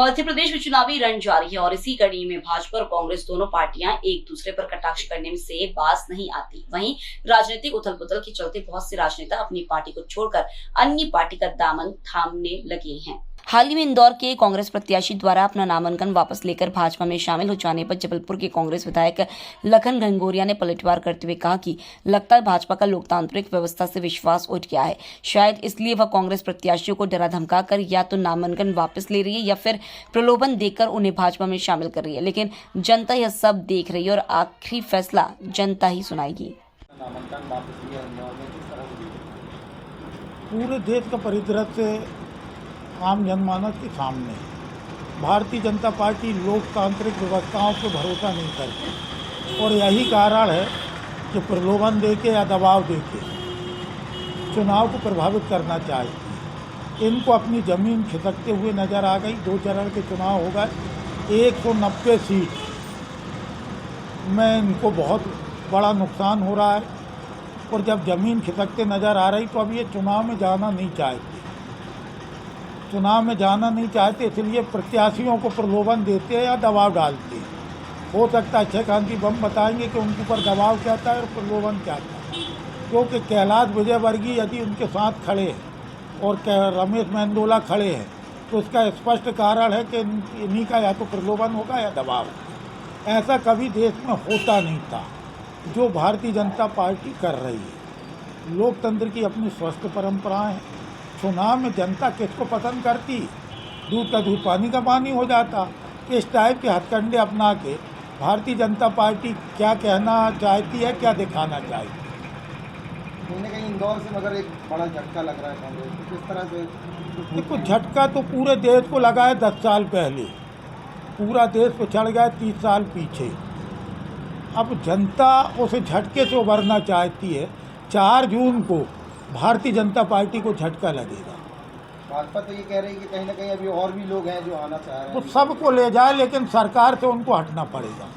मध्य प्रदेश में चुनावी रण जारी है और इसी कड़ी में भाजपा और कांग्रेस दोनों पार्टियां एक दूसरे पर कटाक्ष करने से बाज नहीं आती। वहीं राजनीतिक उथल पुथल के चलते बहुत से राजनेता अपनी पार्टी को छोड़कर अन्य पार्टी का दामन थामने लगे हैं। हाल ही में इंदौर के कांग्रेस प्रत्याशी द्वारा अपना नामांकन वापस लेकर भाजपा में शामिल हो जाने पर जबलपुर के कांग्रेस विधायक लखन घनघोरिया ने पलटवार करते हुए कहा कि लगता है भाजपा का लोकतांत्रिक व्यवस्था से विश्वास उठ गया है। शायद इसलिए वह कांग्रेस प्रत्याशियों को डरा धमका कर या तो नामांकन वापस ले रही है या फिर प्रलोभन देकर उन्हें भाजपा में शामिल कर रही है। लेकिन जनता यह सब देख रही है और आखिरी फैसला जनता ही सुनाएगी। पूरे देश का परिदृश्य आम जनमानस के सामने भारतीय जनता पार्टी लोकतांत्रिक व्यवस्थाओं पर भरोसा नहीं करती और यही कारण है कि प्रलोभन देके या दबाव देके चुनाव को प्रभावित करना चाहती है। इनको अपनी ज़मीन खिसकते हुए नज़र आ गई। 2 चरण के चुनाव हो गए, 190 सीट में इनको बहुत बड़ा नुकसान हो रहा है और जब ज़मीन खिसकते नज़र आ रही तो अब ये चुनाव में जाना नहीं चाहते, इसलिए प्रत्याशियों को प्रलोभन देते हैं या दबाव डालते हैं। हो सकता है अक्षय कांति बम बताएंगे कि उनके ऊपर दबाव क्या था और प्रलोभन क्या था, क्योंकि कैलाश विजयवर्गीय यदि उनके साथ खड़े हैं और रमेश मेंदोला खड़े हैं तो उसका स्पष्ट कारण है कि इन्हीं का या तो प्रलोभन होगा या दबाव होगा। ऐसा कभी देश में होता नहीं था जो भारतीय जनता पार्टी कर रही है। लोकतंत्र की अपनी स्वस्थ परंपराएं हैं। चुनाव में जनता किसको पसंद करती, दूध का दूध पानी का पानी हो जाता। इस टाइप के हथकंडे अपना के भारतीय जनता पार्टी क्या कहना चाहती है, क्या दिखाना चाहती है। कहीं ना कहीं इंदौर से मगर एक बड़ा झटका लग रहा है कांग्रेस को, किस तरह से? देखो, झटका तो पूरे देश को लगा है। 10 साल पहले पूरा देश पिछड़ गया 30 साल पीछे। अब जनता उसे झटके से उभरना चाहती है। 4 जून को भारतीय जनता पार्टी को झटका लगेगा। भाजपा तो ये कह रही है कि कहीं ना कहीं अभी और भी लोग हैं जो आना चाह रहे हैं। तो सबको ले जाए, लेकिन सरकार से उनको हटना पड़ेगा।